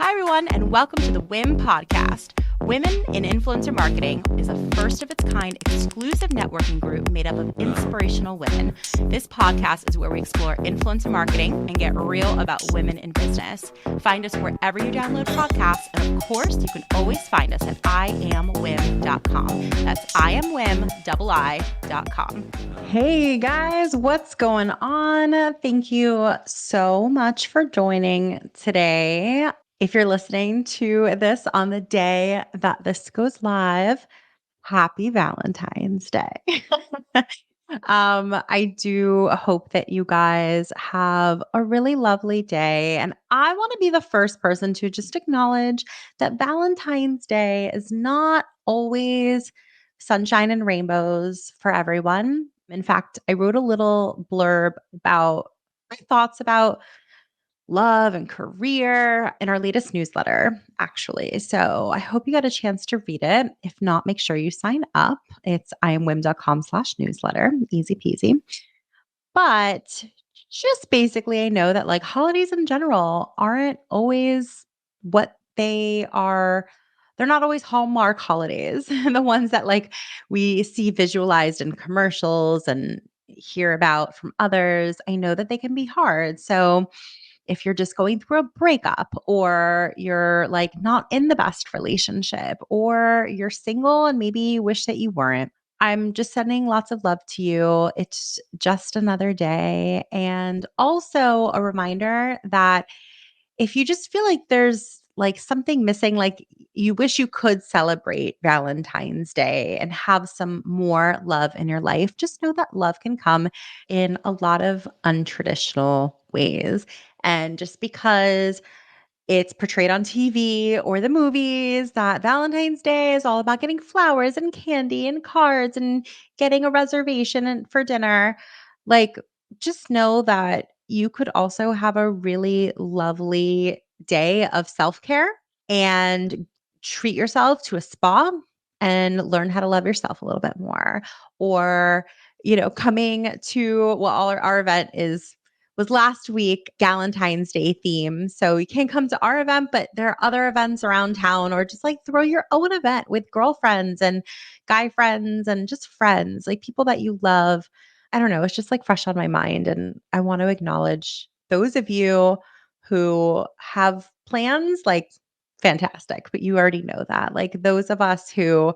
Hi, everyone, and welcome to the WIM podcast. Women in Influencer Marketing is a first-of-its-kind exclusive networking group made up of inspirational women. This podcast is where we explore influencer marketing and get real about women in business. Find us wherever you download podcasts, and of course, you can always find us at iamwim.com. That's iamwim.com. Hey guys, what's going on? Thank you so much for joining today. If you're listening to this on the day that this goes live, happy Valentine's Day. I do hope that you guys have a really lovely day. And I want to be the first person to just acknowledge that Valentine's Day is not always sunshine and rainbows for everyone. In fact, I wrote a little blurb about my thoughts about love and career in our latest newsletter, actually. So I hope you got a chance to read it. If not, make sure you sign up. It's iamwim.com/newsletter. Easy peasy. But just basically, I know that like holidays in general aren't always what they are. They're not always Hallmark holidays, the ones that like we see visualized in commercials and hear about from others. I know that they can be hard. So if you're just going through a breakup or you're like not in the best relationship or you're single and maybe you wish that you weren't, I'm just sending lots of love to you. It's just another day. And also a reminder that if you just feel like there's like something missing, like you wish you could celebrate Valentine's Day and have some more love in your life, just know that love can come in a lot of untraditional ways. And just because it's portrayed on TV or the movies that Valentine's Day is all about getting flowers and candy and cards and getting a reservation for dinner. Like, just know that you could also have a really lovely day of self care and treat yourself to a spa and learn how to love yourself a little bit more. Or, coming to, well, our event was last week Galentine's Day theme. So you can come to our event, but there are other events around town, or just like throw your own event with girlfriends and guy friends and just friends, like people that you love. I don't know. It's just like fresh on my mind. And I want to acknowledge those of you who have plans, like fantastic, but you already know that. Like those of us who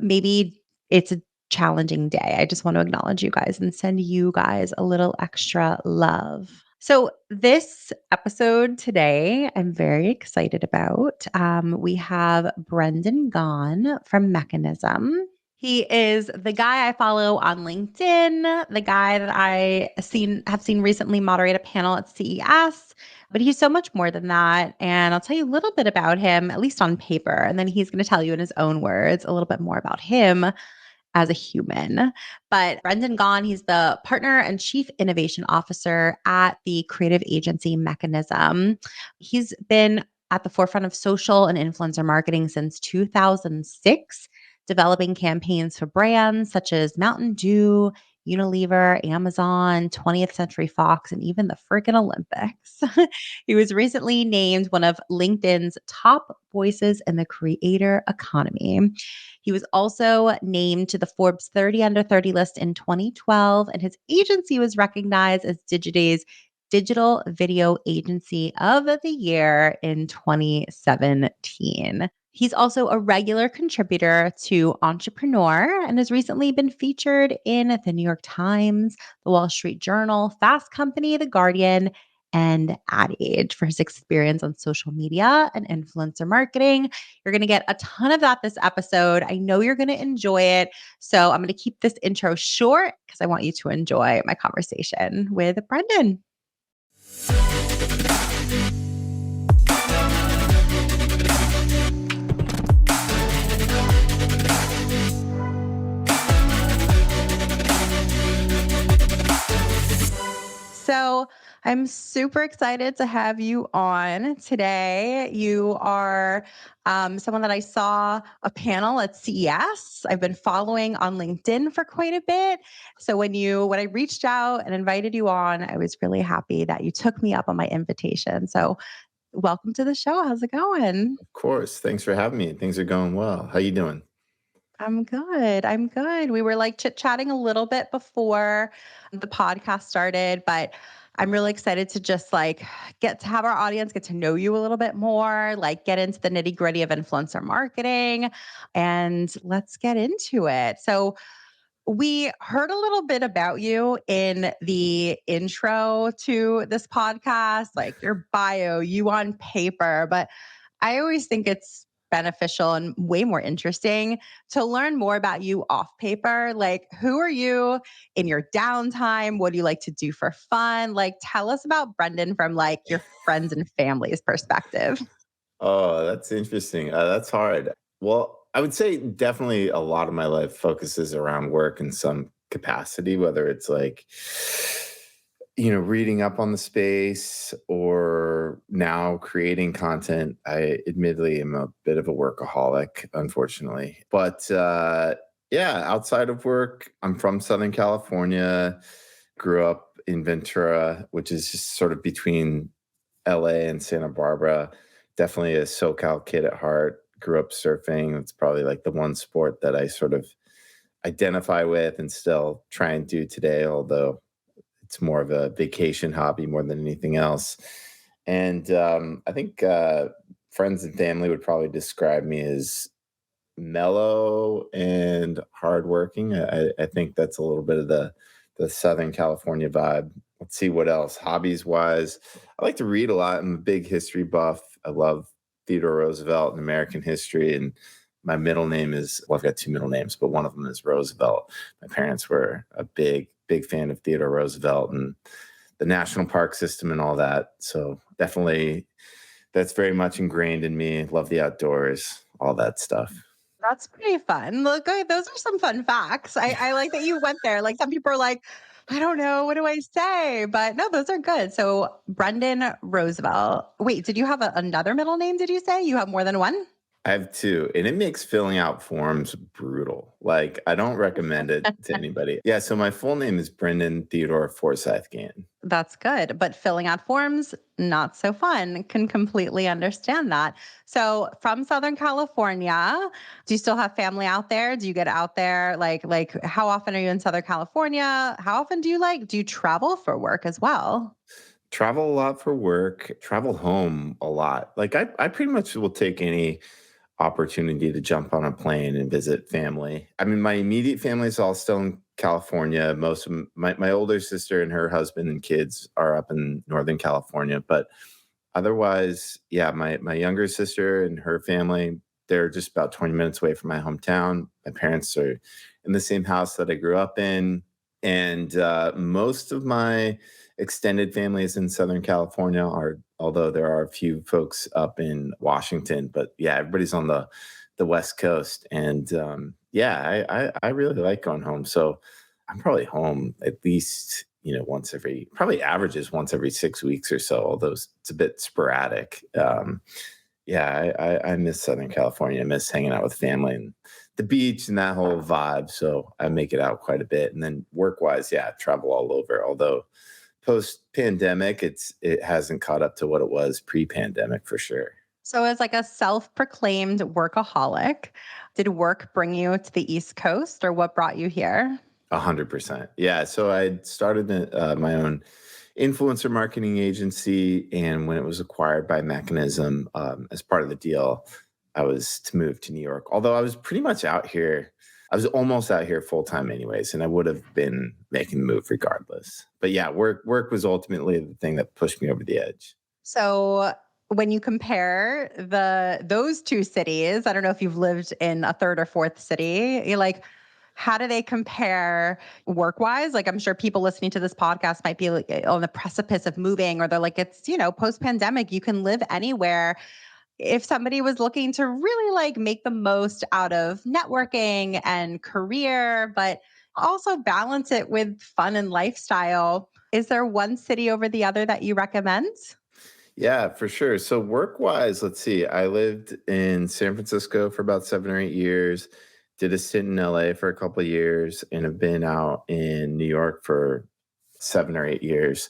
maybe it's a challenging day. I just want to acknowledge you guys and send you guys a little extra love. So, this episode today, I'm very excited about. We have Brendan Gahan from Mekanism. He is the guy I follow on LinkedIn, the guy that have seen recently moderate a panel at CES, but he's so much more than that. And I'll tell you a little bit about him, at least on paper. And then he's going to tell you in his own words a little bit more about him as a human. But Brendan Gahan, he's the partner and chief innovation officer at the creative agency Mekanism. He's been at the forefront of social and influencer marketing since 2006, developing campaigns for brands such as Mountain Dew, Unilever, Amazon, 20th Century Fox, and even the freaking Olympics. He was recently named one of LinkedIn's top voices in the creator economy. He was also named to the Forbes 30 Under 30 list in 2012, and his agency was recognized as Digiday's Digital Video Agency of the Year in 2017. He's also a regular contributor to Entrepreneur and has recently been featured in the New York Times, the Wall Street Journal, Fast Company, The Guardian, and Ad Age for his experience on social media and influencer marketing. You're going to get a ton of that this episode. I know you're going to enjoy it. So I'm going to keep this intro short because I want you to enjoy my conversation with Brendan. So I'm super excited to have you on today. You are someone that I saw a panel at CES. I've been following on LinkedIn for quite a bit. So when I reached out and invited you on, I was really happy that you took me up on my invitation. So Welcome to the show. How's it going? Of course. Thanks for having me. Things are going well. How you doing? I'm good. I'm good. We were like chit-chatting a little bit before the podcast started, but I'm really excited to just like get to have our audience get to know you a little bit more, like get into the nitty-gritty of influencer marketing, and let's get into it. So, we heard a little bit about you in the intro to this podcast, like your bio, you on paper, but I always think it's beneficial and way more interesting to learn more about you off paper. Like, who are you in your downtime? What do you like to do for fun? Like, tell us about Brendan from like your friends and family's perspective. Oh, that's interesting. That's hard. Well, I would say definitely a lot of my life focuses around work in some capacity, whether it's like, reading up on the space or now creating content. I admittedly am a bit of a workaholic, unfortunately. But yeah, outside of work, I'm from Southern California, grew up in Ventura, which is just sort of between LA and Santa Barbara. Definitely a SoCal kid at heart. Grew up surfing. It's probably like the one sport that I sort of identify with and still try and do today, although it's more of a vacation hobby more than anything else. And I think friends and family would probably describe me as mellow and hardworking. I think that's a little bit of the Southern California vibe. Let's see what else. Hobbies wise, I like to read a lot. I'm a big history buff. I love Theodore Roosevelt and American history. And my middle name is, well, I've got two middle names, but one of them is Roosevelt. My parents were a big fan of Theodore Roosevelt and the national park system and all that. So definitely that's very much ingrained in me. Love the outdoors, all that stuff. That's pretty fun. Look, those are some fun facts. I like that you went there. Like some people are like, I don't know, what do I say? But no, those are good. So Brendan Roosevelt. Wait, did you have another middle name? Did you say you have more than one? I have two, and it makes filling out forms brutal. Like, I don't recommend it to anybody. Yeah, so my full name is Brendan Theodore Forsyth Gann. That's good. But filling out forms, not so fun. Can completely understand that. So from Southern California, do you still have family out there? Do you get out there? Like how often are you in Southern California? How often do you travel for work as well? Travel a lot for work, travel home a lot. Like, I pretty much will take any opportunity to jump on a plane and visit family. I mean, my immediate family is all still in California. Most of my older sister and her husband and kids are up in Northern California, but otherwise, yeah, my younger sister and her family, they're just about 20 minutes away from my hometown. My parents are in the same house that I grew up in. And most of my extended family is in Southern California, although there are a few folks up in Washington. But yeah, everybody's on the West Coast. And yeah, I really like going home. So I'm probably home at least, once every, probably averages once every 6 weeks or so, although it's a bit sporadic. Yeah, I miss Southern California. I miss hanging out with family and the beach and that whole vibe. So I make it out quite a bit. And then work wise, yeah, travel all over. Although post pandemic, it hasn't caught up to what it was pre pandemic for sure. So as like a self-proclaimed workaholic, did work bring you to the East Coast or what brought you here? 100%. Yeah. So I started my own influencer marketing agency. And when it was acquired by Mekanism, as part of the deal, I was to move to New York. Although I was pretty much out here, I was almost out here full time anyways, and I would have been making the move regardless. But yeah, work was ultimately the thing that pushed me over the edge. So when you compare those two cities, I don't know if you've lived in a third or fourth city, you're like, how do they compare work wise? Like, I'm sure people listening to this podcast might be like on the precipice of moving, or they're like, it's, post pandemic, you can live anywhere. If somebody was looking to really like make the most out of networking and career, but also balance it with fun and lifestyle, is there one city over the other that you recommend? Yeah, for sure. So work wise, let's see. I lived in San Francisco for about 7 or 8 years, did a stint in LA for a couple of years, and have been out in New York for 7 or 8 years.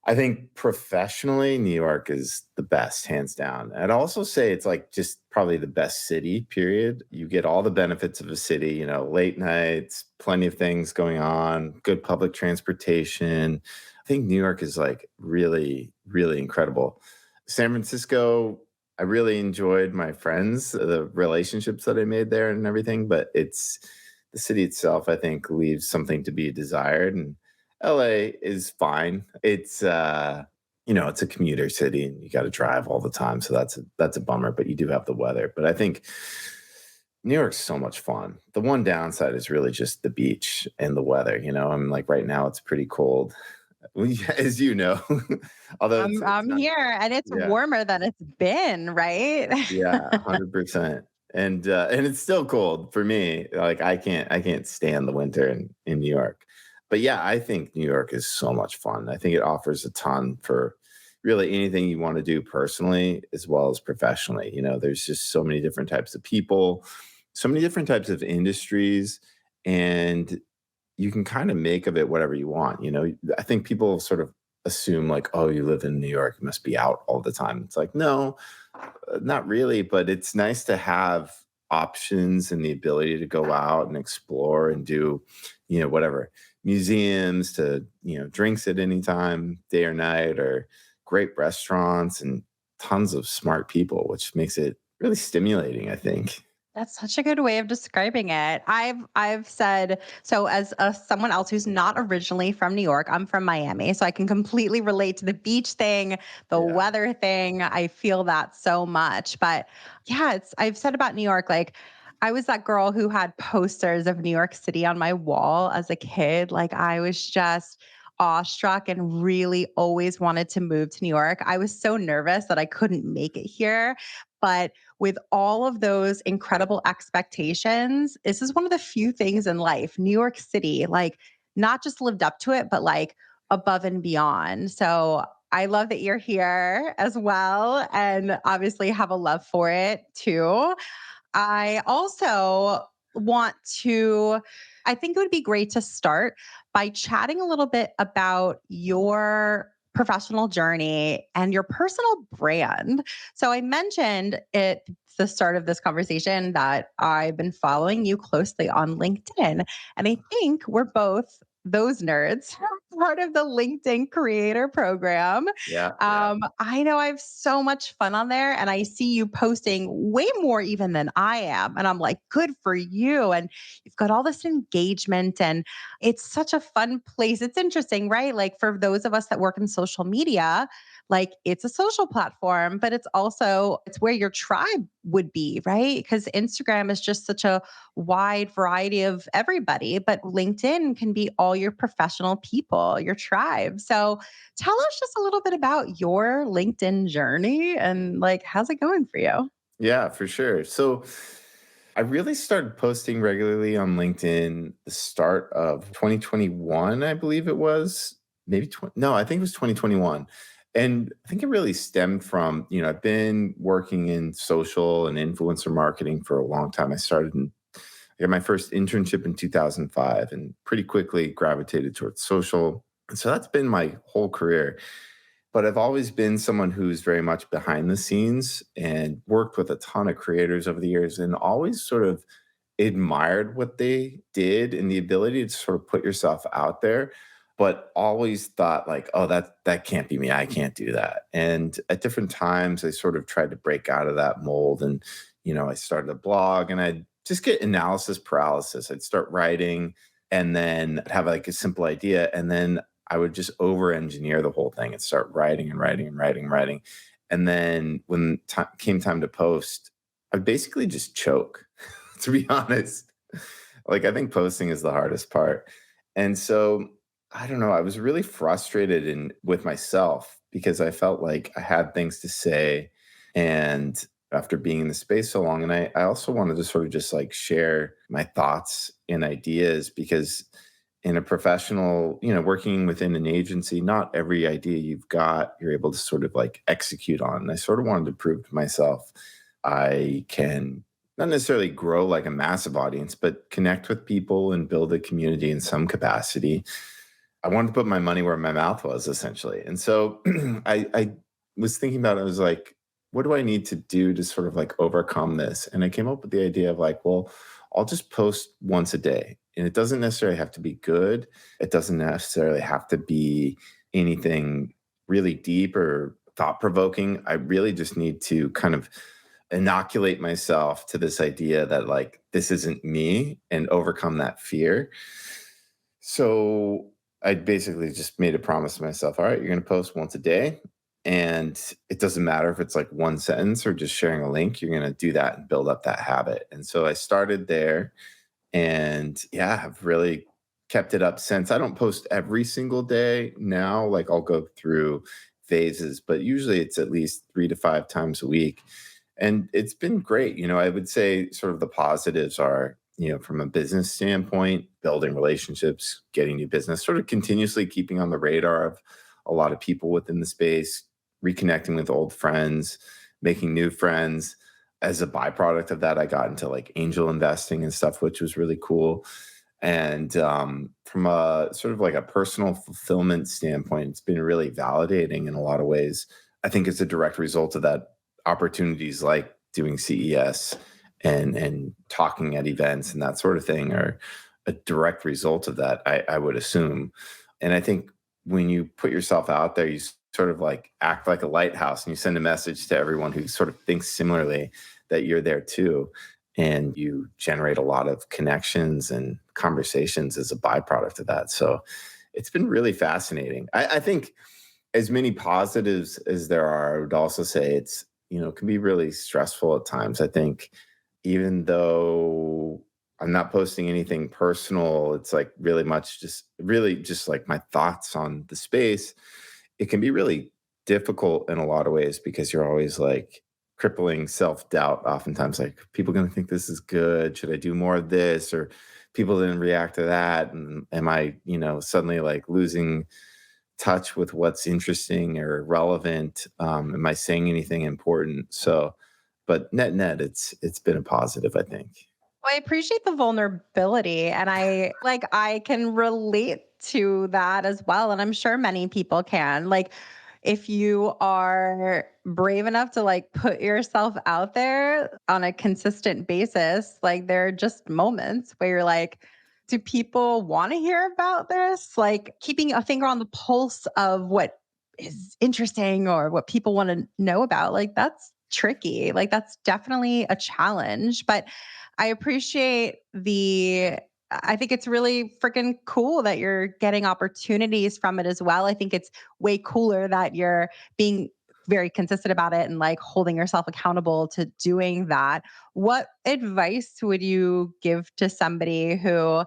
I think professionally, New York is the best, hands down. I'd also say it's like just probably the best city, period. You get all the benefits of a city, late nights, plenty of things going on, good public transportation. I think New York is like really, really incredible. San Francisco, I really enjoyed my friends, the relationships that I made there and everything, but it's the city itself, I think, leaves something to be desired. And LA is fine. It's a commuter city and you got to drive all the time. So that's a bummer, but you do have the weather. But I think New York's so much fun. The one downside is really just the beach and the weather. I'm like right now it's pretty cold. Well, yeah, as you know, although it's I'm not. here and it's Yeah. warmer than it's been, right? Yeah, 100%. And it's still cold for me. Like I can't stand the winter in New York. But yeah, I think New York is so much fun. I think it offers a ton for really anything you want to do personally as well as professionally. There's just so many different types of people, so many different types of industries, and you can kind of make of it whatever you want. I think people sort of assume like, oh, you live in New York, you must be out all the time. It's like, no, not really, but it's nice to have options and the ability to go out and explore and do, whatever museums to, drinks at any time, day or night, or great restaurants and tons of smart people, which makes it really stimulating, I think. That's such a good way of describing it. I've said so as someone else who's not originally from New York. I'm from Miami, so I can completely relate to the beach thing, the Yeah. weather thing. I feel that so much. But yeah, it's I've said about New York like I was that girl who had posters of New York City on my wall as a kid. Like I was just awestruck and really always wanted to move to New York. I was so nervous that I couldn't make it here, but with all of those incredible expectations, this is one of the few things in life, New York City, like not just lived up to it, but like above and beyond. So I love that you're here as well and obviously have a love for it too. I also want to, I think it would be great to start by chatting a little bit about your professional journey and your personal brand. So I mentioned at the start of this conversation that I've been following you closely on LinkedIn. And I think we're both those nerds, part of the LinkedIn creator program. Yeah. Yeah. I know I have so much fun on there and I see you posting way more even than I am. And I'm like, good for you. And you've got all this engagement and it's such a fun place. It's interesting, right? Like for those of us that work in social media, like it's a social platform, but it's where your tribe would be, right? Because Instagram is just such a wide variety of everybody, but LinkedIn can be all your professional people, your tribe. So tell us just a little bit about your LinkedIn journey and like, how's it going for you? Yeah, for sure. So I really started posting regularly on LinkedIn the start of 2021, I believe it was. Maybe 20, no, I think it was 2021. And I think it really stemmed from, I've been working in social and influencer marketing for a long time. I got my first internship in 2005 and pretty quickly gravitated towards social. And so that's been my whole career. But I've always been someone who's very much behind the scenes and worked with a ton of creators over the years and always sort of admired what they did and the ability to sort of put yourself out there, but always thought like, oh, that can't be me. I can't do that. And at different times I sort of tried to break out of that mold. And, I started a blog and I'd just get analysis paralysis. I'd start writing and then I'd have like a simple idea. And then I would just over engineer the whole thing and start writing and writing and writing and writing. And then when came time to post, I basically just choke, to be honest. Like, I think posting is the hardest part. And so I don't know, I was really frustrated with myself because I felt like I had things to say. And after being in the space so long, and I also wanted to sort of just like share my thoughts and ideas because in a professional, working within an agency, not every idea you've got, you're able to sort of like execute on. And I sort of wanted to prove to myself I can not necessarily grow like a massive audience, but connect with people and build a community in some capacity. I wanted to put my money where my mouth was essentially. And so I was thinking about it. I was like, what do I need to do to sort of like overcome this? And I came up with the idea of like, well, I'll just post once a day. And it doesn't necessarily have to be good. It doesn't necessarily have to be anything really deep or thought provoking. I really just need to kind of inoculate myself to this idea that like this isn't me and overcome that fear. So I basically just made a promise to myself, all right, you're going to post once a day. And it doesn't matter if it's like one sentence or just sharing a link, you're going to do that and build up that habit. And so I started there and yeah, I've really kept it up since. I don't post every single day now. Like I'll go through phases, but usually it's at least 3 to 5 times a week. And it's been great. I would say sort of the positives are, from a business standpoint, building relationships, getting new business, sort of continuously keeping on the radar of a lot of people within the space, reconnecting with old friends, making new friends. As a byproduct of that, I got into like angel investing and stuff, which was really cool. And from a sort of like a personal fulfillment standpoint, it's been really validating in a lot of ways. I think it's a direct result of that opportunities like doing CES and talking at events and that sort of thing are a direct result of that, I would assume. And I think when you put yourself out there, you sort of like act like a lighthouse and you send a message to everyone who sort of thinks similarly that you're there too. And you generate a lot of connections and conversations as a byproduct of that. So it's been really fascinating. I think as many positives as there are, I would also say it's, can be really stressful at times. I think even though I'm not posting anything personal, it's like really just like my thoughts on the space. It can be really difficult in a lot of ways because you're always like crippling self-doubt oftentimes, like people going to think this is good, should I do more of this, or people didn't react to that, and am I suddenly like losing touch with what's interesting or relevant? Am I saying anything important? So but net it's been a positive, I think. Well, I appreciate the vulnerability and I can relate to that as well. And I'm sure many people can. Like if you are brave enough to like put yourself out there on a consistent basis, like there are just moments where you're like, do people want to hear about this? Like keeping a finger on the pulse of what is interesting or what people want to know about, like that's tricky. Like that's definitely a challenge. But I appreciate I think it's really freaking cool that you're getting opportunities from it as well. I think it's way cooler that you're being very consistent about it and like holding yourself accountable to doing that. What advice would you give to somebody who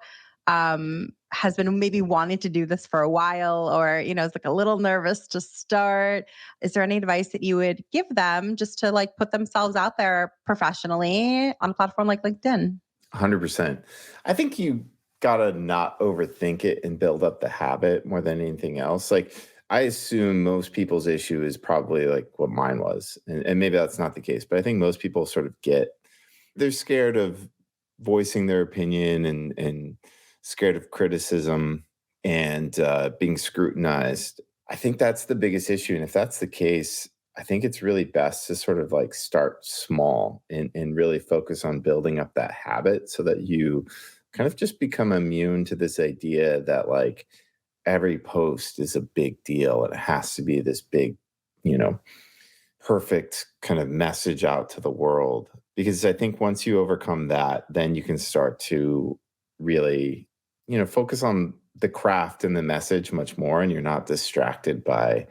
has been maybe wanting to do this for a while or, is like a little nervous to start? Is there any advice that you would give them just to like put themselves out there professionally on a platform like LinkedIn? 100%. I think you gotta not overthink it and build up the habit more than anything else. Like, I assume most people's issue is probably like what mine was, and maybe that's not the case, but I think most people sort of they're scared of voicing their opinion and scared of criticism and being scrutinized. I think that's the biggest issue, and if that's the case, I think it's really best to sort of like start small and really focus on building up that habit so that you kind of just become immune to this idea that like every post is a big deal and it has to be this big, you know, perfect kind of message out to the world. Because I think once you overcome that, then you can start to really, focus on the craft and the message much more and you're not distracted by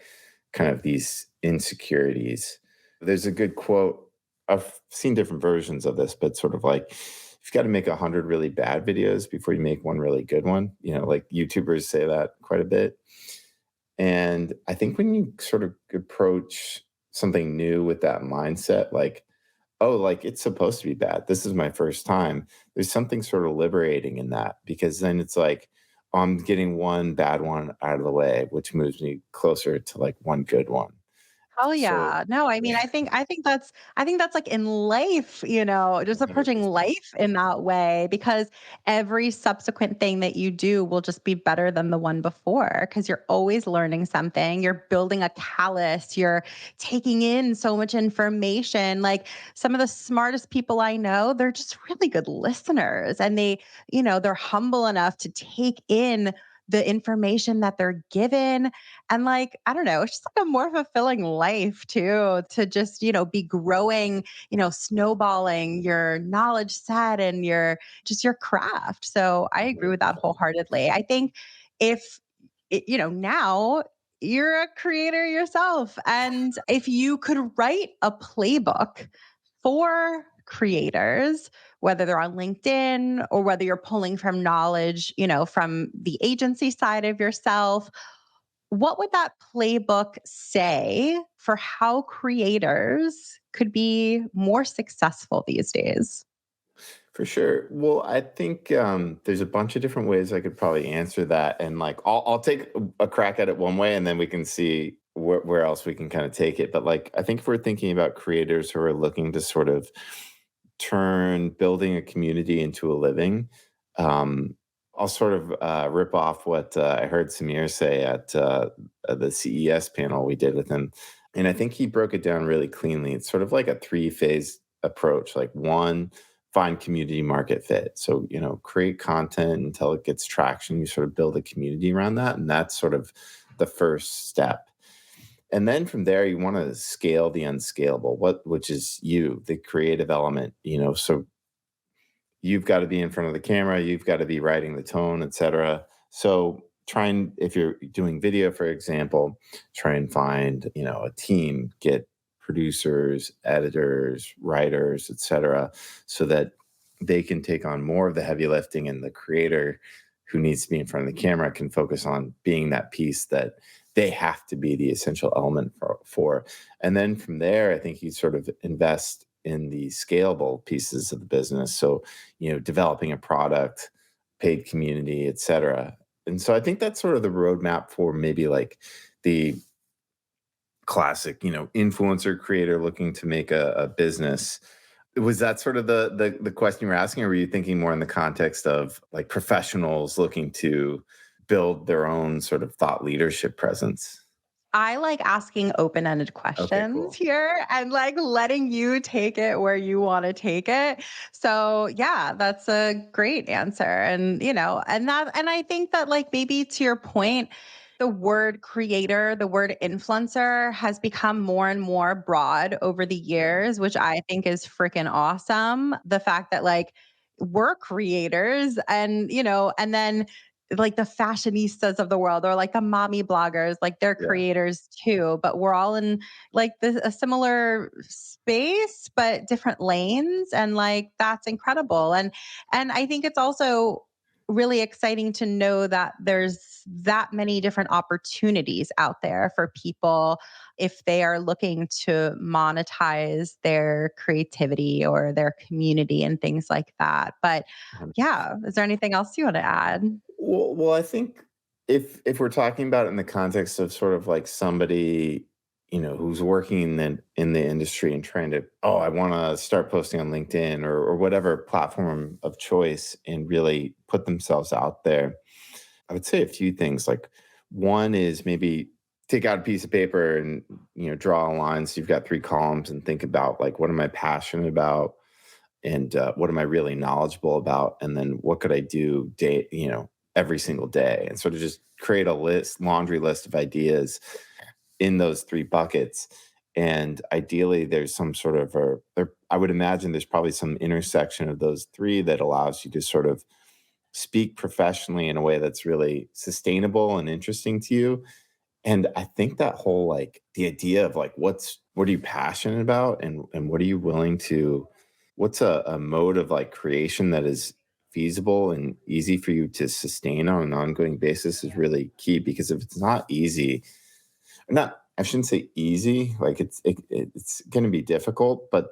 kind of these insecurities. There's a good quote. I've seen different versions of this, but sort of like you've got to make 100 really bad videos before you make one really good one. Like YouTubers say that quite a bit. And I think when you sort of approach something new with that mindset, like, oh, like it's supposed to be bad. This is my first time. There's something sort of liberating in that because then it's like, oh, I'm getting one bad one out of the way, which moves me closer to like one good one. Oh So yeah. No, I mean, yeah, I think that's like in life, you know, just approaching 100%. life in that way because every subsequent thing that you do will just be better than the one before because you're always learning something. You're building a callus, you're taking in so much information. Like some of the smartest people I know, they're just really good listeners and they're humble enough to take in the information that they're given and like, I don't know, it's just like a more fulfilling life too, to just, be growing, snowballing your knowledge set and your craft. So I agree with that 100%. wholeheartedly. I think if, now you're a creator yourself. And if you could write a playbook for creators, whether they're on LinkedIn or whether you're pulling from knowledge, from the agency side of yourself, what would that playbook say for how creators could be more successful these days? For sure. Well, I think there's a bunch of different ways I could probably answer that, and like I'll take a crack at it one way, and then we can see where else we can kind of take it. But like I think if we're thinking about creators who are looking to sort of turn building a community into a living, um, I'll sort of rip off what I heard Samir say at the CES panel we did with him, and I think he broke it down really cleanly. It's sort of like a three-phase approach. Like one, find community market fit. So, create content until it gets traction. You sort of build a community around that. And that's sort of the first step. And then from there, you want to scale the unscalable, which is you, the creative element, so you've got to be in front of the camera, you've got to be writing the tone, etc. So try and if you're doing video, for example, try and find, a team, get producers, editors, writers, etc., so that they can take on more of the heavy lifting and the creator who needs to be in front of the camera can focus on being that piece that they have to be the essential element for. And then from there, I think you sort of invest in the scalable pieces of the business. So, developing a product, paid community, et cetera. And so I think that's sort of the roadmap for maybe like the classic, influencer creator looking to make a business. Was that sort of the question you were asking, or were you thinking more in the context of like professionals looking to build their own sort of thought leadership presence? I like asking open-ended Okay, questions cool. here and like letting you take it where you want to take it. So, yeah, that's a great answer. And I think that like maybe to your point, the word creator, the word influencer has become more and more broad over the years, which I think is freaking awesome. The fact that like we're creators and then like the fashionistas of the world or like the mommy bloggers, like they're Yeah. creators too, but we're all in like a similar space, but different lanes. And like, that's incredible. And I think it's also really exciting to know that there's that many different opportunities out there for people if they are looking to monetize their creativity or their community and things like that. But yeah, is there anything else you want to add? Well, I think if we're talking about it in the context of sort of like somebody, who's working in the industry and trying to, oh, I want to start posting on LinkedIn or whatever platform of choice and really put themselves out there, I would say a few things. Like one is maybe take out a piece of paper and draw a line. So you've got three columns and think about like what am I passionate about and what am I really knowledgeable about, and then what could I do every single day, and sort of just create a laundry list of ideas in those three buckets. And ideally, there's some sort of I would imagine there's probably some intersection of those three that allows you to sort of speak professionally in a way that's really sustainable and interesting to you. And I think that whole like the idea of like what are you passionate about and what are you willing to what's a mode of like creation that is feasible and easy for you to sustain on an ongoing basis is really key, because if it's not easy, not I shouldn't say easy, like it's going to be difficult, but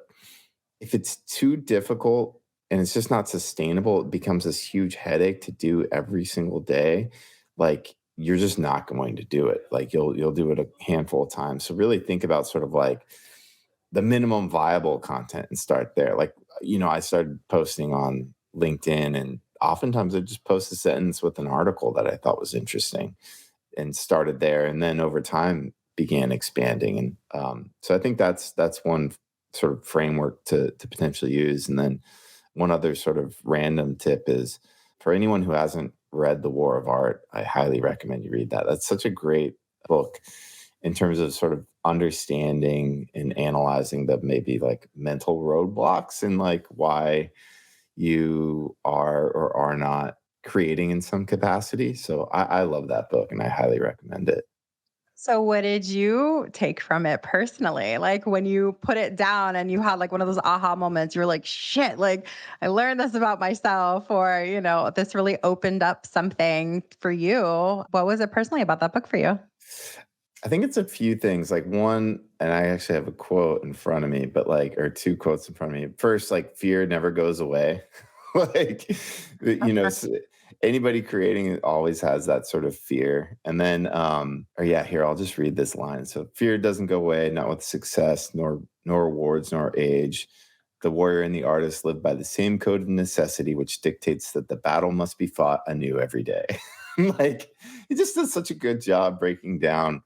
if it's too difficult and it's just not sustainable, it becomes this huge headache to do every single day. Like you're just not going to do it. Like you'll do it a handful of times. So really think about sort of like the minimum viable content and start there. Like, I started posting on LinkedIn, and oftentimes I just post a sentence with an article that I thought was interesting and started there. And then over time began expanding. And so I think that's one sort of framework to potentially use. And then one other sort of random tip is for anyone who hasn't read The War of Art, I highly recommend you read that. That's such a great book in terms of sort of understanding and analyzing the maybe like mental roadblocks and like why you are or are not creating in some capacity. So I love that book and I highly recommend it. So what did you take from it personally? Like when you put it down and you had like one of those aha moments, you're like, shit, like I learned this about myself, or, this really opened up something for you. What was it personally about that book for you? I think it's a few things. Like one, and I actually have a quote in front of me, but like, or two quotes in front of me. First, like fear never goes away. like, s anybody creating it always has that sort of fear. And then, or yeah, here, I'll just read this line. So fear doesn't go away, not with success, nor rewards, nor age. The warrior and the artist live by the same code of necessity, which dictates that the battle must be fought anew every day. like, it just does such a good job breaking down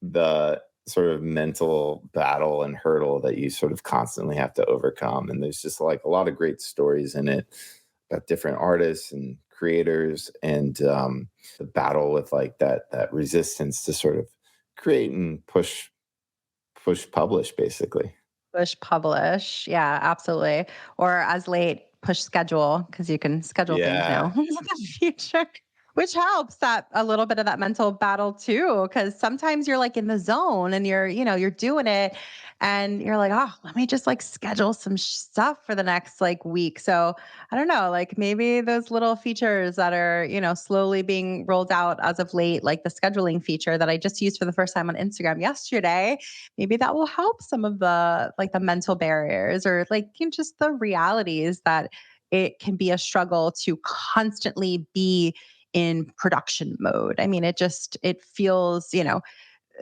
the sort of mental battle and hurdle that you sort of constantly have to overcome. And there's just like a lot of great stories in it about different artists and creators and the battle with like that resistance to sort of create and push publish basically. Push publish. Yeah, absolutely. Or as late, push schedule because you can schedule things now Yeah. in the future, which helps that a little bit of that mental battle too. Cause sometimes you're like in the zone and you're doing it and you're like, oh, let me just like schedule some stuff for the next like week. So I don't know, like maybe those little features that are, slowly being rolled out as of late, like the scheduling feature that I just used for the first time on Instagram yesterday, maybe that will help some of the mental barriers or just the realities that it can be a struggle to constantly be in production mode. I mean, it feels,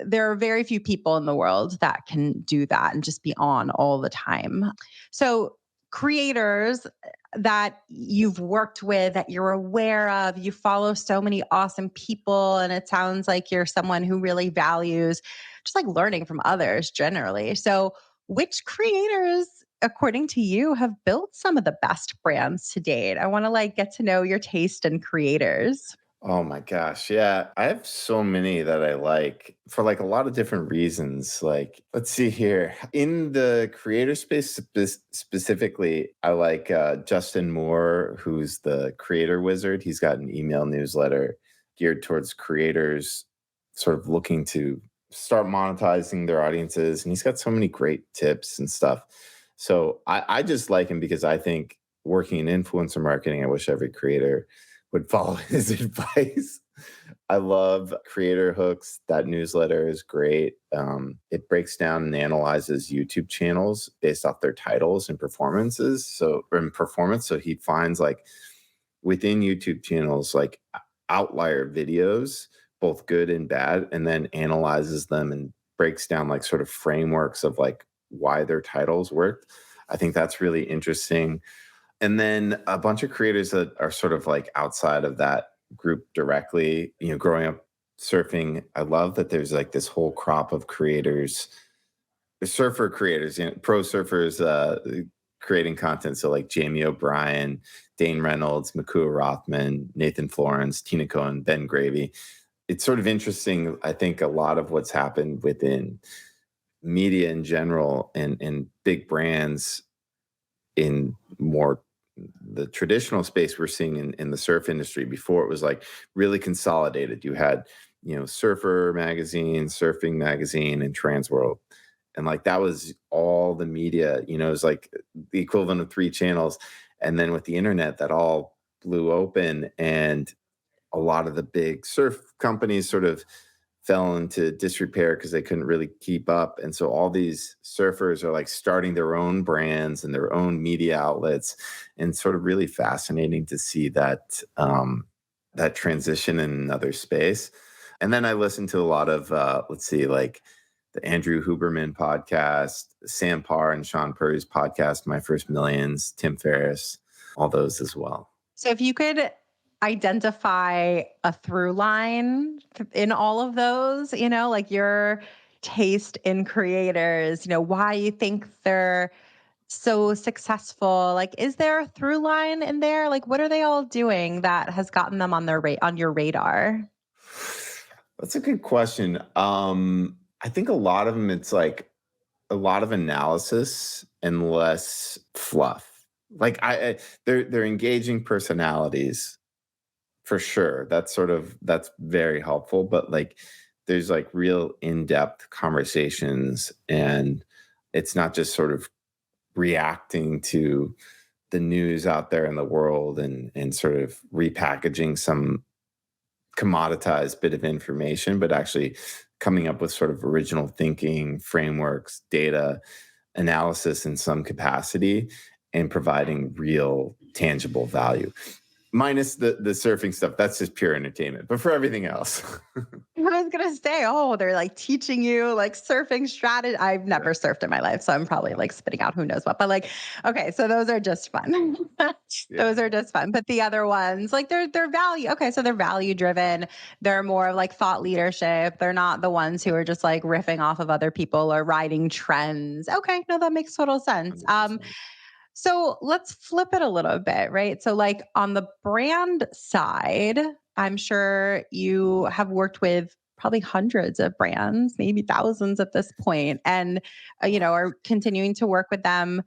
there are very few people in the world that can do that and just be on all the time. So, creators that you've worked with, that you're aware of, you follow so many awesome people, and it sounds like you're someone who really values just like learning from others generally. So, which creators, according to you, have built some of the best brands to date? I want to like get to know your taste in creators. Oh my gosh. Yeah. I have so many that I like for like a lot of different reasons. Like, let's see here. In the creator space specifically, I like Justin Moore, who's the creator wizard. He's got an email newsletter geared towards creators sort of looking to start monetizing their audiences. And he's got so many great tips and stuff. So I just like him because I think working in influencer marketing, I wish every creator would follow his advice. I love Creator Hooks. That newsletter is great. It breaks down and analyzes YouTube channels based off their titles and performances. So, or in performance, so he finds like within YouTube channels like outlier videos, both good and bad, and then analyzes them and breaks down like sort of frameworks of like why their titles worked. I think that's really interesting. And then a bunch of creators that are sort of like outside of that group directly, growing up surfing, I love that there's like this whole crop of creators, surfer creators, pro surfers creating content. So like Jamie O'Brien, Dane Reynolds, Makua Rothman, Nathan Florence, Tina Cohen, Ben Gravy. It's sort of interesting. I think a lot of what's happened within media in general and big brands in more the traditional space we're seeing in the surf industry. Before it was like really consolidated. You had, Surfer Magazine, Surfing Magazine, and Trans World. And like that was all the media, it was like the equivalent of three channels. And then with the internet, that all blew open. And a lot of the big surf companies sort of fell into disrepair because they couldn't really keep up. And so all these surfers are like starting their own brands and their own media outlets, and sort of really fascinating to see that transition in another space. And then I listen to a lot of, let's see, like the Andrew Huberman podcast, Sam Parr and Sean Purry's podcast, My First Millions, Tim Ferriss, all those as well. So if you could identify a through line in all of those, like your taste in creators, why you think they're so successful, like is there a through line in there? Like what are they all doing that has gotten them on on your radar? That's a good question. I think a lot of them, it's like a lot of analysis and less fluff. Like they're engaging personalities for sure. That's very helpful. But like, there's like real in-depth conversations, and it's not just sort of reacting to the news out there in the world and sort of repackaging some commoditized bit of information, but actually coming up with sort of original thinking, frameworks, data analysis in some capacity, and providing real tangible value. Minus the surfing stuff, that's just pure entertainment. But for everything else, I was gonna say, oh, they're like teaching you like surfing strategy. I've never surfed in my life, so I'm probably like spitting out who knows what. But like, okay, so those are just fun. yeah, Those are just fun. But the other ones, like they're value. Okay, so they're value driven. They're more of like thought leadership. They're not the ones who are just like riffing off of other people or riding trends. Okay, no, that makes total sense. 100%. So let's flip it a little bit, right? So, like on the brand side, I'm sure you have worked with probably hundreds of brands, maybe thousands at this point, and are continuing to work with them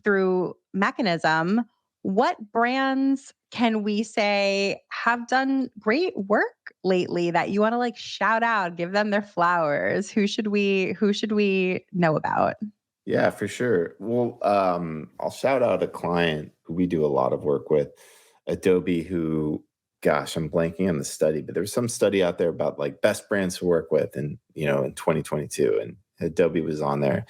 through Mechanism. What brands can we say have done great work lately that you want to like shout out, give them their flowers? Who should we know about? Yeah, for sure. Well, I'll shout out a client who we do a lot of work with, Adobe, who, gosh, I'm blanking on the study, but there's some study out there about like best brands to work with in 2022, and Adobe was on there.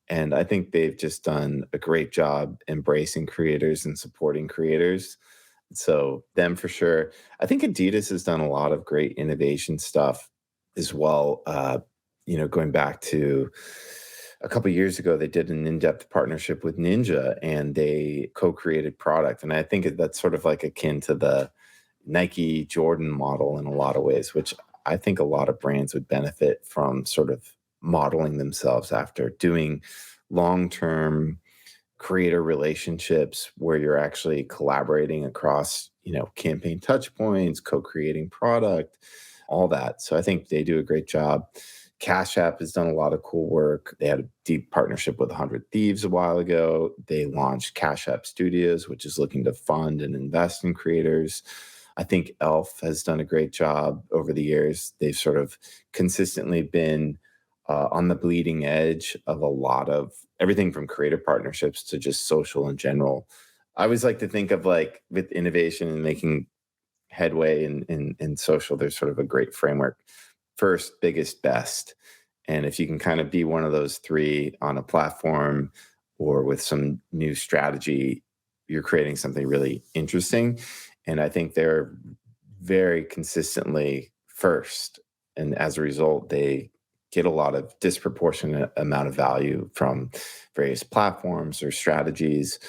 And I think they've just done a great job embracing creators and supporting creators. So them for sure. I think Adidas has done a lot of great innovation stuff as well. Going back to a couple of years ago, they did an in-depth partnership with Ninja, and they co-created product. And I think that's sort of like akin to the Nike Jordan model in a lot of ways, which I think a lot of brands would benefit from sort of modeling themselves after, doing long-term creator relationships where you're actually collaborating across, campaign touch points, co-creating product, all that. So I think they do a great job. Cash App has done a lot of cool work. They had a deep partnership with 100 Thieves a while ago. They launched Cash App Studios, which is looking to fund and invest in creators. I think Elf has done a great job over the years. They've sort of consistently been on the bleeding edge of a lot of everything from creative partnerships to just social in general. I always like to think of like with innovation and making headway in social, there's sort of a great framework. First, biggest, best. And if you can kind of be one of those three on a platform or with some new strategy, you're creating something really interesting. And I think they're very consistently first. And as a result, they get a lot of disproportionate amount of value from various platforms or strategies.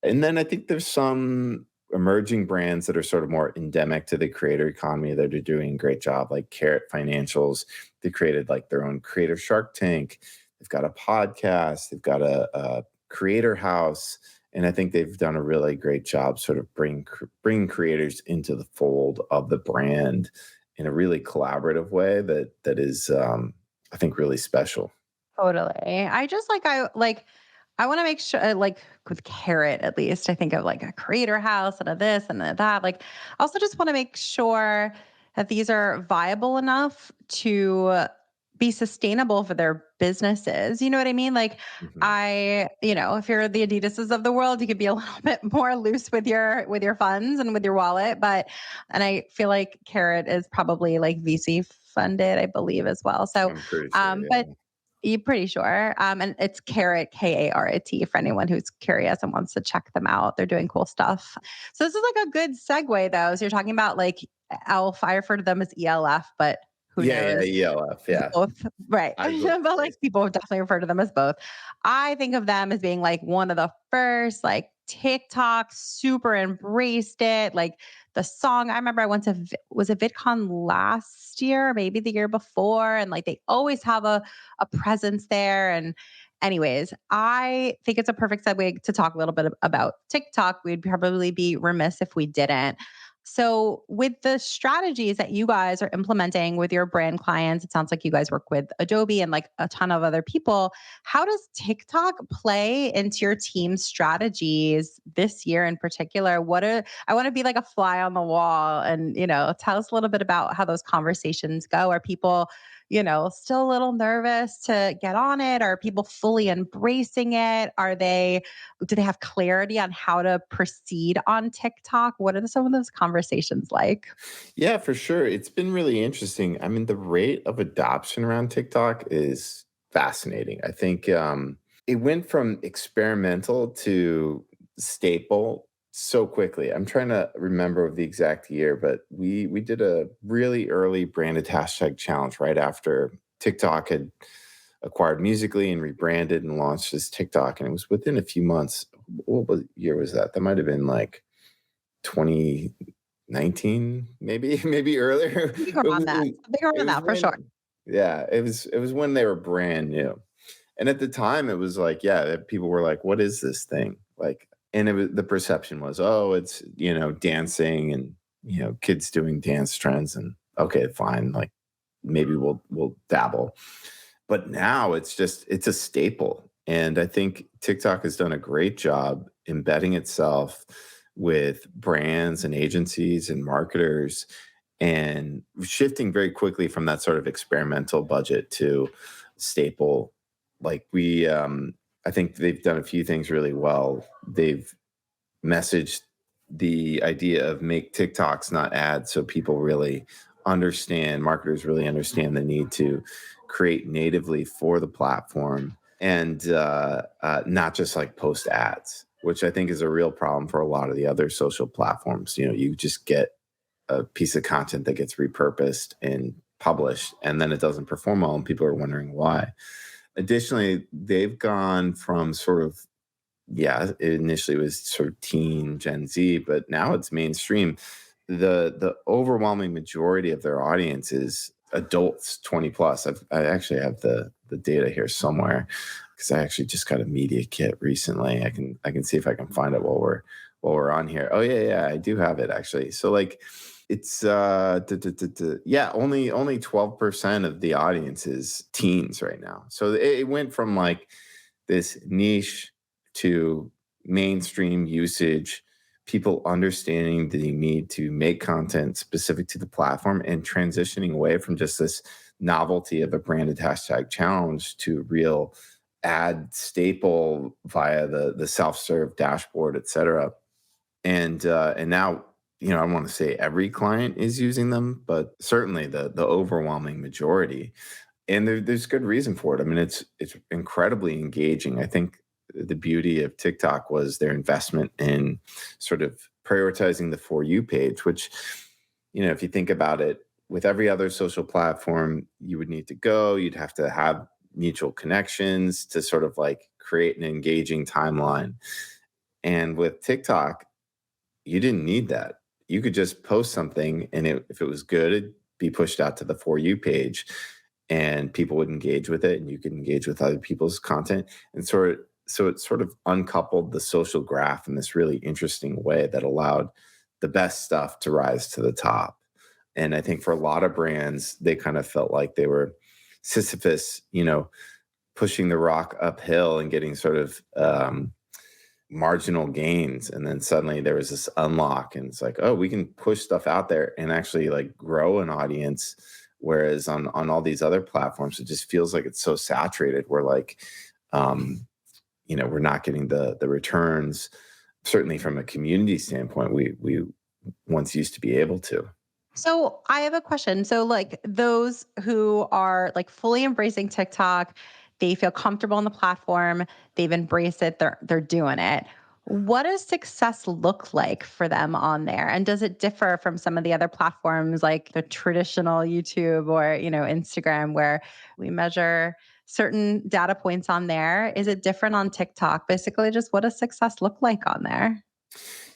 And then I think there's some emerging brands that are sort of more endemic to the creator economy that are doing a great job, like Carrot Financials. They created like their own creator Shark Tank. They've got a podcast. They've got a creator house. And I think they've done a really great job sort of bringing creators into the fold of the brand in a really collaborative way that is, I think, really special. Totally. I want to make sure, like with Carrot, at least, I think of like a creator house and a this and a that. Like, I also just want to make sure that these are viable enough to be sustainable for their businesses. You know what I mean? Like, Mhm. if you're the Adidases of the world, you could be a little bit more loose with your funds and with your wallet. And I feel like Carrot is probably like VC funded, I believe, as well. So, I'm pretty sure, but yeah. you're pretty sure. And it's Carrot, Karat, for anyone who's curious and wants to check them out. They're doing cool stuff. So this is like a good segue though. So you're talking about like ELF. I refer to them as ELF, but who Yeah, yeah, knows? ELF, yeah. Both, right. I go But, like, crazy. people definitely refer to them as both. I think of them as being, like, one of the first, like, TikTok super embraced it, like, the song I remember I went to was it VidCon last year, maybe the year before, and, like, they always have a presence there, and anyways, I think it's a perfect segue to talk a little bit about TikTok. We'd probably be remiss if we didn't. So, with the strategies that you guys are implementing with your brand clients, it sounds like you guys work with Adobe and like a ton of other people. How does TikTok play into your team's strategies this year in particular? I want to be like a fly on the wall and, tell us a little bit about how those conversations go. Are people, still a little nervous to get on it? Are people fully embracing it? Do they have clarity on how to proceed on TikTok? What are some of those conversations like? Yeah, for sure. It's been really interesting. I mean, the rate of adoption around TikTok is fascinating. I think it went from experimental to staple so quickly. I'm trying to remember the exact year, but we did a really early branded hashtag challenge right after TikTok had acquired Musically and rebranded and launched as TikTok, and it was within a few months. Year was that? That might have been like 2019, maybe maybe earlier. Big It around was that. Big around it was that for sure. when yeah, it was when they were brand new. And at the time, it was like, yeah, that people were like, "What is this thing?" Like, and it was the perception was, "Oh, it's, dancing and, kids doing dance trends, and okay, fine, like, maybe we'll dabble." But now it's a staple, and I think TikTok has done a great job embedding itself with brands and agencies and marketers and shifting very quickly from that sort of experimental budget to staple. Like I think they've done a few things really well. They've messaged the idea of make TikToks, not ads, so people really marketers really understand the need to create natively for the platform and not just like post ads, which I think is a real problem for a lot of the other social platforms. You just get a piece of content that gets repurposed and published, and then it doesn't perform well, and people are wondering why. Additionally, they've gone from sort of, yeah, it initially was sort of teen Gen Z, but now it's mainstream. The overwhelming majority of their audience is adults 20 plus. I actually have the data here somewhere because I actually just got a media kit recently. I can see if I can find it while we're on here. Oh yeah, yeah, I do have it actually. So like it's yeah, only 12% of the audience is teens right now. So it went from like this niche to mainstream usage, people understanding the need to make content specific to the platform and transitioning away from just this novelty of a branded hashtag challenge to real ad staple via the self-serve dashboard, et cetera. And now, I don't want to say every client is using them, but certainly the overwhelming majority, and there's good reason for it. I mean, it's incredibly engaging. I think the beauty of TikTok was their investment in sort of prioritizing the For You page, which, if you think about it, with every other social platform, you would need to go, you'd have to have mutual connections to sort of like create an engaging timeline. And with TikTok, you didn't need that. You could just post something, and if it was good, it'd be pushed out to the For You page, and people would engage with it, and you could engage with other people's content. And so it sort of uncoupled the social graph in this really interesting way that allowed the best stuff to rise to the top. And I think for a lot of brands, they kind of felt like they were Sisyphus, pushing the rock uphill and getting sort of marginal gains, and then suddenly there was this unlock, and it's like, oh, we can push stuff out there and actually like grow an audience, whereas on all these other platforms it just feels like it's so saturated. We're like, we're not getting the returns, certainly from a community standpoint, we once used to be able to. So I have a question. So like those who are like fully embracing TikTok, they feel comfortable on the platform, they've embraced it, they're doing it. What does success look like for them on there? And does it differ from some of the other platforms like the traditional YouTube or, Instagram where we measure certain data points on there? Is it different on TikTok? Basically, just what does success look like on there?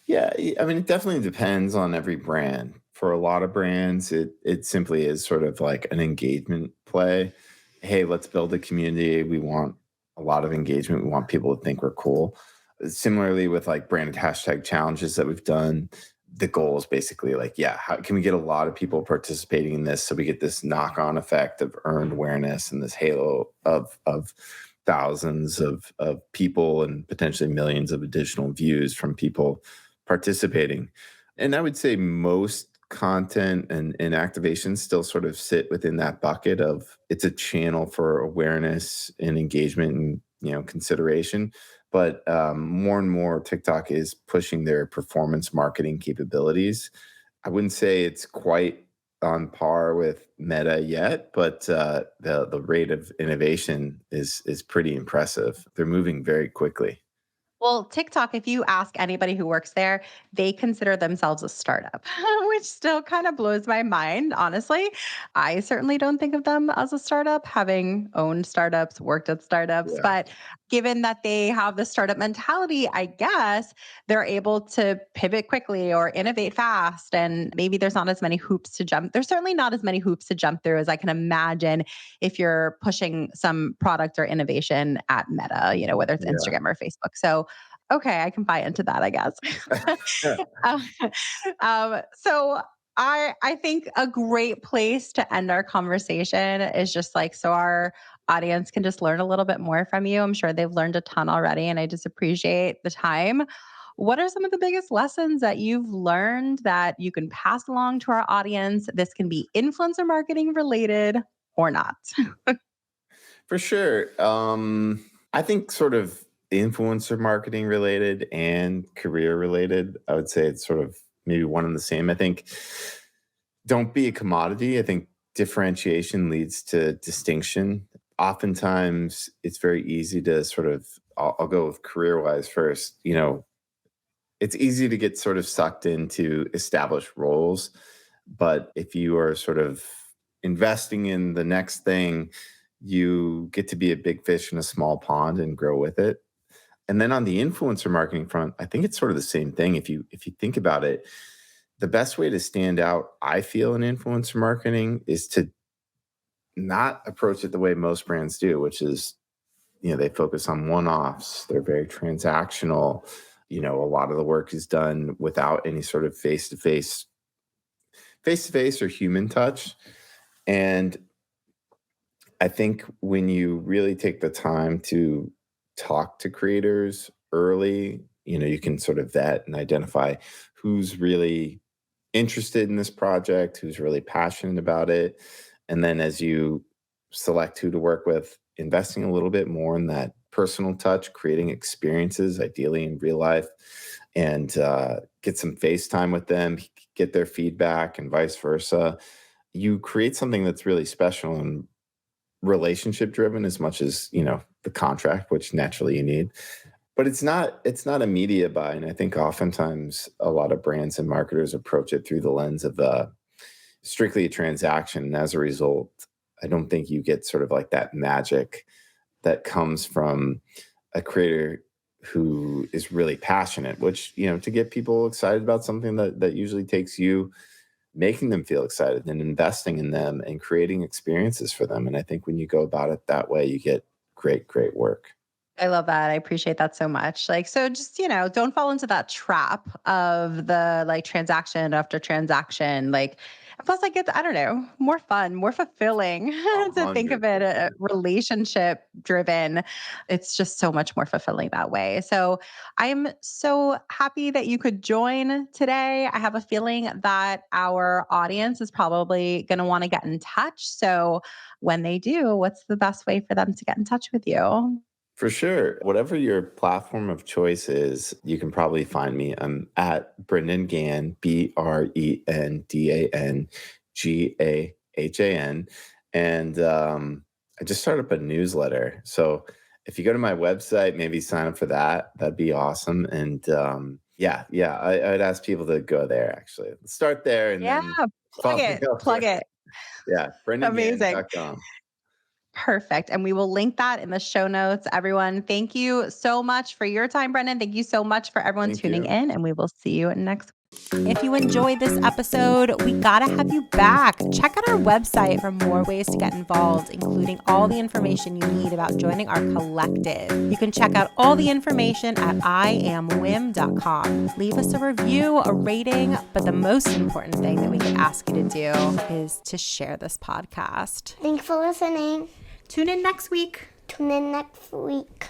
Yeah, I mean, it definitely depends on every brand. For a lot of brands, it simply is sort of like an engagement play. Hey, let's build a community. We want a lot of engagement. We want people to think we're cool. Similarly, with like branded hashtag challenges that we've done, the goal is basically like, yeah, how can we get a lot of people participating in this so we get this knock-on effect of earned awareness and this halo of thousands of people and potentially millions of additional views from people participating. And I would say most content and activations still sort of sit within that bucket of it's a channel for awareness and engagement and consideration. But more and more, TikTok is pushing their performance marketing capabilities. I wouldn't say it's quite on par with Meta yet, but the rate of innovation is pretty impressive. They're moving very quickly. Well, TikTok, if you ask anybody who works there, they consider themselves a startup, which still kind of blows my mind, honestly. I certainly don't think of them as a startup, having owned startups, worked at startups. Yeah, But given that they have the startup mentality, I guess they're able to pivot quickly or innovate fast. And maybe there's not as many hoops to jump. There's certainly not as many hoops to jump through as I can imagine if you're pushing some product or innovation at Meta, whether it's yeah. Instagram or Facebook. So okay, I can buy into that, I guess. Um, so I think a great place to end our conversation is just like so our audience can just learn a little bit more from you. I'm sure they've learned a ton already, and I just appreciate the time. What are some of the biggest lessons that you've learned that you can pass along to our audience? This can be influencer marketing related or not. For sure. I think sort of influencer marketing related and career related. I would say it's sort of maybe one and the same. I think don't be a commodity. I think differentiation leads to distinction. Oftentimes, it's very easy to sort of, I'll go with career wise first. It's easy to get sort of sucked into established roles. But if you are sort of investing in the next thing, you get to be a big fish in a small pond and grow with it. And then on the influencer marketing front, I think it's sort of the same thing. If you think about it, the best way to stand out, I feel, in influencer marketing is to not approach it the way most brands do, which is, they focus on one-offs. They're very transactional. A lot of the work is done without any sort of face-to-face or human touch. And I think when you really take the time to talk to creators early, you can sort of vet and identify who's really interested in this project, who's really passionate about it. And then as you select who to work with, investing a little bit more in that personal touch, creating experiences, ideally in real life, and get some FaceTime with them, get their feedback, and vice versa. You create something that's really special and relationship driven as much as the contract, which naturally you need. But it's not a media buy, and I think oftentimes a lot of brands and marketers approach it through the lens of strictly a transaction. And as a result, I don't think you get sort of like that magic that comes from a creator who is really passionate, which, to get people excited about something that usually takes you making them feel excited and investing in them and creating experiences for them. And I think when you go about it that way, you get great, great work. I love that. I appreciate that so much. Like, so just, don't fall into that trap of the like transaction after transaction. Like, plus, like, it's, I don't know, more fun, more fulfilling A to think of hundred it percent. relationship driven. It's just so much more fulfilling that way. So I'm so happy that you could join today. I have a feeling that our audience is probably going to want to get in touch. So when they do, what's the best way for them to get in touch with you? For sure. Whatever your platform of choice is, you can probably find me. I'm at Brendan Gahan, BrendanGahan. And I just started up a newsletter. So if you go to my website, maybe sign up for that. That'd be awesome. And I'd ask people to go there, actually. Start there and Yeah, then plug follow me it, plug elsewhere. it. Yeah, Amazing. brendangahan.com. Perfect. And we will link that in the show notes. Everyone, thank you so much for your time, Brendan. Thank you so much for everyone Thank tuning you. in, and we will see you next. If you enjoyed this episode, we gotta have you back. Check out our website for more ways to get involved, including all the information you need about joining our collective. You can check out all the information at iamwim.com. Leave us a review, a rating, but the most important thing that we could ask you to do is to share this podcast. Thanks for listening. Tune in next week. Tune in next week.